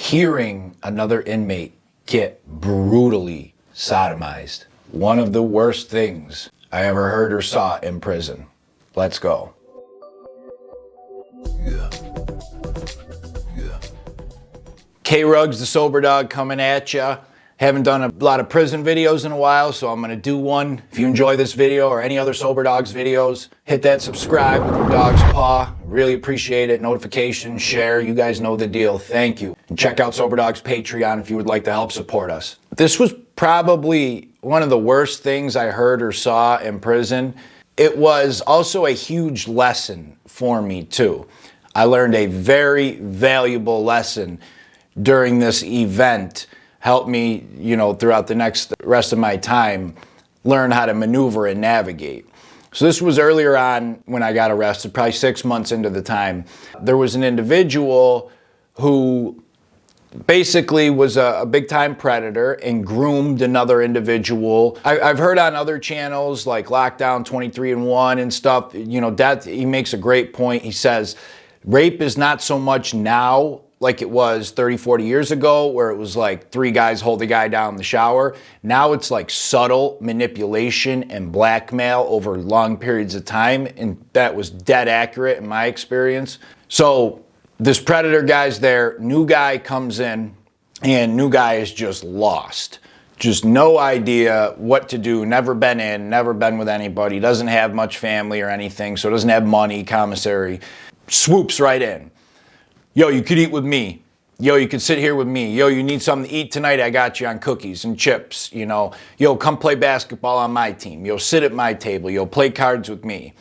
hearing another inmate get brutally sodomized. One of the worst things I ever heard or saw in prison. Let's go. K-Rugs, the Soberdog, coming at ya. Haven't done a lot of prison videos in a while, so I'm gonna do one. If you enjoy this video or any other Soberdogs videos, hit that subscribe with your dog's paw. Really appreciate it. Notification, share, you guys know the deal. Thank you. And check out Soberdog's Patreon if you would like to help support us. This was probably one of the worst things I heard or saw in prison. It was also a huge lesson for me too. I learned a very valuable lesson during this event. Helped me, throughout the rest of my time, learn how to maneuver and navigate. So this was earlier on when I got arrested, probably 6 months into the time. There was an individual who basically was a big time predator and groomed another individual. I've heard on other channels like Lockdown 23-1 and stuff, he makes a great point. He says, rape is not so much now like it was 30, 40 years ago, where it was like 3 guys hold a guy down in the shower. Now it's like subtle manipulation and blackmail over long periods of time, and that was dead accurate in my experience. So this predator guy's there, new guy comes in, and new guy is just lost. Just no idea what to do, never been with anybody, doesn't have much family or anything, so doesn't have money, commissary. Swoops right in. Yo, you could eat with me. Yo, you could sit here with me. Yo, you need something to eat tonight? I got you on cookies and chips, Yo, come play basketball on my team. Yo, sit at my table. Yo, play cards with me.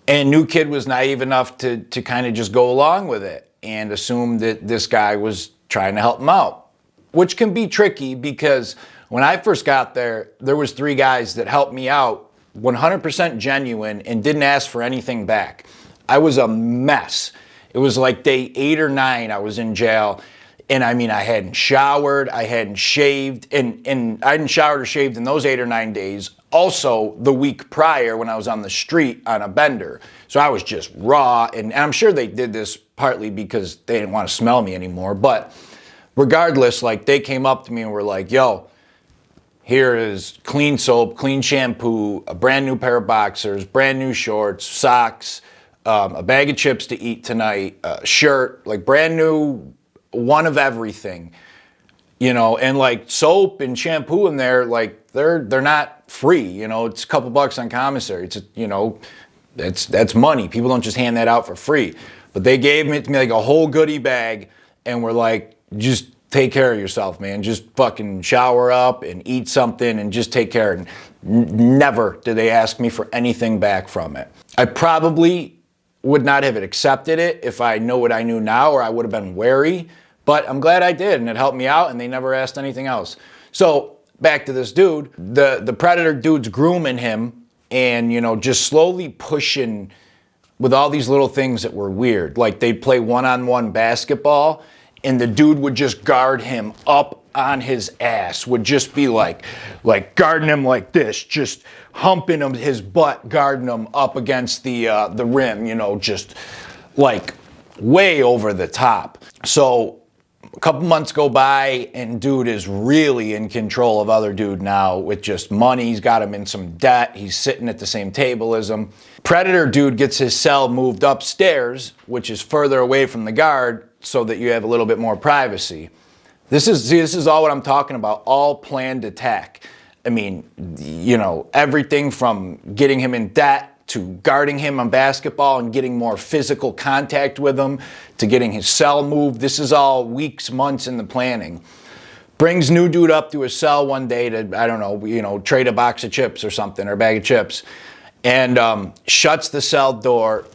And new kid was naive enough to kind of just go along with it and assume that this guy was trying to help him out, which can be tricky because when I first got there, there was 3 guys that helped me out, 100% genuine, and didn't ask for anything back. I was a mess. It was like day 8 or 9 I was in jail, and I hadn't showered, I hadn't shaved, and I hadn't showered or shaved in those 8 or 9 days. Also, the week prior when I was on the street on a bender. So I was just raw, and I'm sure they did this partly because they didn't want to smell me anymore, but regardless, they came up to me and were like, yo, here is clean soap, clean shampoo, a brand new pair of boxers, brand new shorts, socks, a bag of chips to eat tonight, a shirt, brand new, one of everything, and soap and shampoo in there, they're not free, it's a couple bucks on commissary. It's, that's money. People don't just hand that out for free, but they gave it to me like a whole goodie bag and were like, just take care of yourself, man. Just fucking shower up and eat something and just take care. And never did they ask me for anything back from it. I probably would not have accepted it if I know what I knew now, or I would have been wary, but I'm glad I did, and it helped me out, and they never asked anything else. So back to this dude, the predator dude's grooming him and, just slowly pushing with all these little things that were weird. Like they'd play one-on-one basketball, and the dude would just guard him up on his ass, would just be like guarding him like this, just humping him, his butt, guarding him up against the rim, just way over the top. So a couple months go by, and dude is really in control of other dude now with just money. He's got him in some debt. He's sitting at the same table as him. Predator dude gets his cell moved upstairs, which is further away from the guard, so that you have a little bit more privacy. This is all what I'm talking about, all planned attack. Everything from getting him in debt to guarding him on basketball and getting more physical contact with him to getting his cell moved. This is all weeks, months in the planning. Brings new dude up to his cell one day to, trade a box of chips or something, or a bag of chips. And shuts the cell door,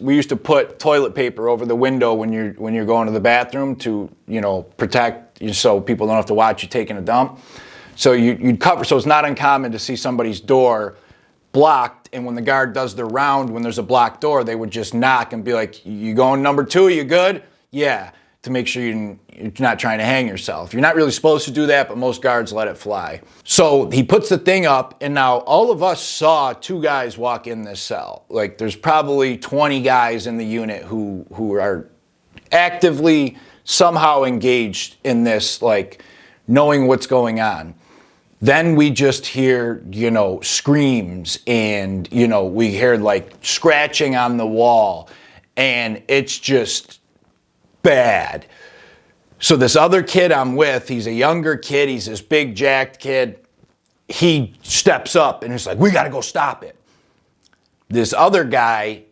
we used to put toilet paper over the window when you're going to the bathroom to, protect you so people don't have to watch you taking a dump. So you'd cover, so it's not uncommon to see somebody's door blocked, and when the guard does their round, when there's a blocked door, they would just knock and be like, you going number 2, you good? Yeah, to make sure you're not trying to hang yourself. You're not really supposed to do that, but most guards let it fly. So he puts the thing up, and now all of us saw 2 guys walk in this cell. There's probably 20 guys in the unit who are actively somehow engaged in this, like knowing what's going on. Then we just hear, screams, and, we hear like scratching on the wall, and it's just bad. So this other kid I'm with, he's a younger kid, he's this big jacked kid. He steps up and he's like, we got to go stop it. This other guy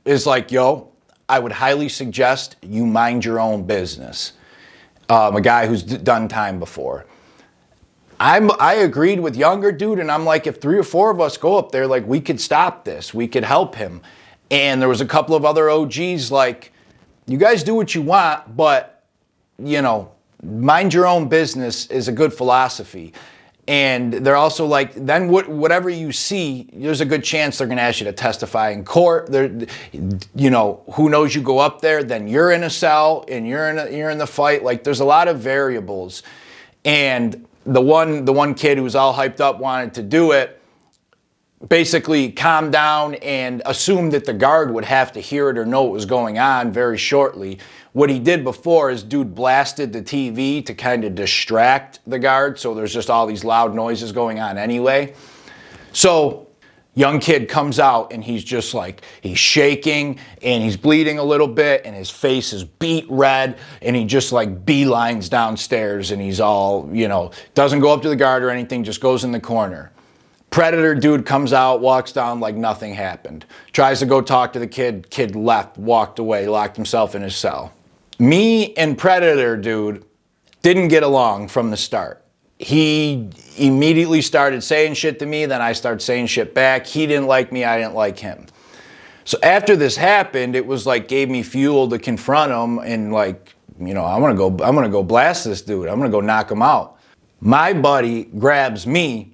is like, yo, I would highly suggest you mind your own business. A guy who's done time before. I agreed with younger dude, and I'm like, if 3 or 4 of us go up there, like, we could stop this. We could help him. And there was a couple of other OGs like, you guys do what you want, but, mind your own business is a good philosophy. And they're also like, then whatever you see, there's a good chance they're going to ask you to testify in court. Who knows, you go up there, then you're in a cell and you're in the fight. Like, there's a lot of variables. And the one kid who was all hyped up, wanted to do it, basically calmed down and assumed that the guard would have to hear it or know what was going on very shortly. What he did before is dude blasted the TV to kind of distract the guard, so there's just all these loud noises going on anyway. So young kid comes out and he's just like, he's shaking and he's bleeding a little bit and his face is beet red, and he just like beelines downstairs, and he's all, doesn't go up to the guard or anything, just goes in the corner. Predator dude comes out, walks down like nothing happened. Tries to go talk to the kid. Kid left, walked away, locked himself in his cell. Me and Predator dude didn't get along from the start. He immediately started saying shit to me, then I started saying shit back. He didn't like me, I didn't like him. So after this happened, it was like gave me fuel to confront him, and like, I'm gonna go blast this dude. I'm gonna go knock him out. My buddy grabs me.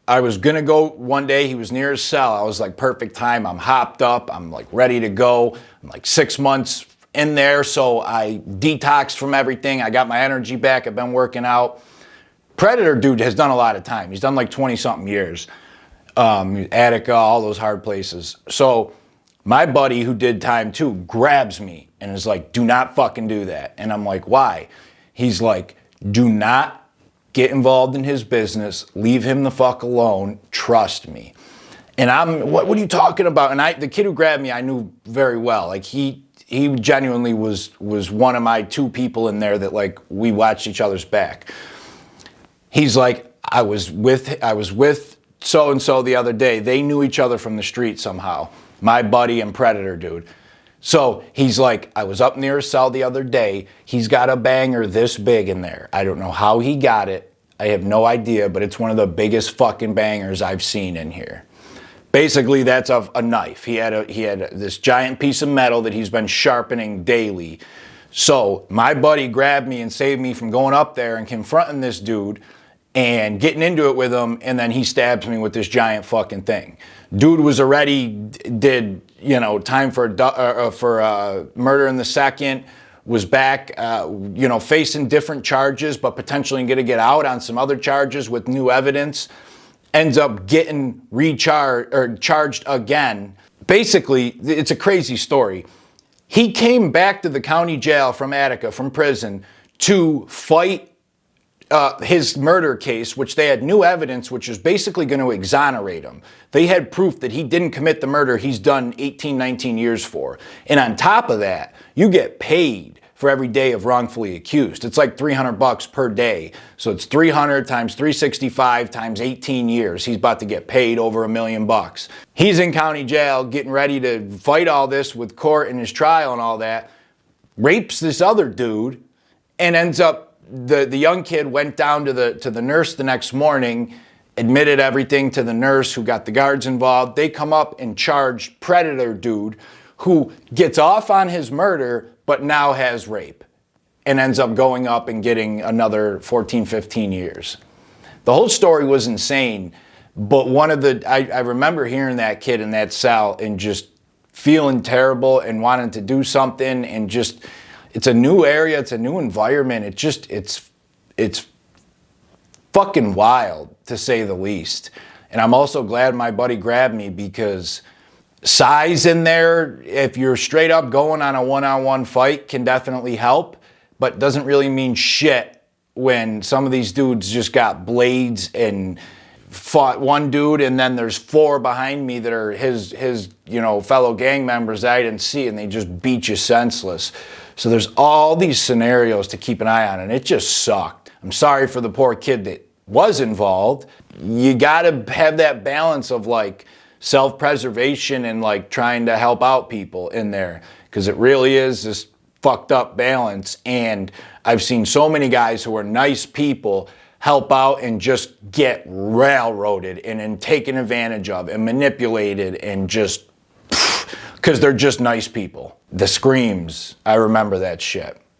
I was gonna go one day, he was near his cell. I was like, perfect time, I'm hopped up, I'm like ready to go. I'm like 6 months in there, so I detoxed from everything. I got my energy back, I've been working out. Predator dude has done a lot of time. He's done like 20 something years. Attica, all those hard places. So my buddy who did time too grabs me and is like, do not fucking do that. And I'm like, why? He's like, do not get involved in his business, leave him the fuck alone, trust me. And I'm, what are you talking about? And the kid who grabbed me, I knew very well. Like he genuinely was one of my 2 people in there that like we watched each other's back. He's like, I was with so-and-so the other day. They knew each other from the street somehow. My buddy and Predator dude. So he's like, I was up near his cell the other day. He's got a banger this big in there. I don't know how he got it. I have no idea, but it's one of the biggest fucking bangers I've seen in here. Basically, that's a knife. He had this giant piece of metal that he's been sharpening daily. So my buddy grabbed me and saved me from going up there and confronting this dude and getting into it with him, and then he stabs me with this giant fucking thing. Dude was already did time for murder in the second, was back facing different charges, but potentially going to get out on some other charges with new evidence. Ends up getting charged again. Basically, it's a crazy story. He came back to the county jail from Attica, from prison, to fight his murder case, which they had new evidence, which was basically going to exonerate him. They had proof that he didn't commit the murder he's done 18, 19 years for. And on top of that, you get paid for every day of wrongfully accused. It's like $300 per day. So it's 300 times 365 times 18 years. He's about to get paid over $1 million. He's in county jail getting ready to fight all this with court and his trial and all that. Rapes this other dude and ends up, the young kid went down to the nurse the next morning, admitted everything to the nurse who got the guards involved. They come up and charge Predator dude, who gets off on his murder but now has rape and ends up going up and getting another 14, 15 years. The whole story was insane, but I remember hearing that kid in that cell and just feeling terrible and wanting to do something, and just, it's a new area, it's a new environment. It's fucking wild, to say the least. And I'm also glad my buddy grabbed me, because size in there, if you're straight up going on a one-on-one fight, can definitely help. but doesn't really mean shit when some of these dudes just got blades and fought one dude, and then there's 4 behind me that are his fellow gang members that I didn't see, and they just beat you senseless. So there's all these scenarios to keep an eye on, and it just sucked. I'm sorry for the poor kid that was involved. You gotta have that balance of like self-preservation and like trying to help out people in there, because it really is this fucked up balance. And I've seen so many guys who are nice people help out and just get railroaded and then taken advantage of and manipulated, and just because they're just nice people. The screams, I remember that shit.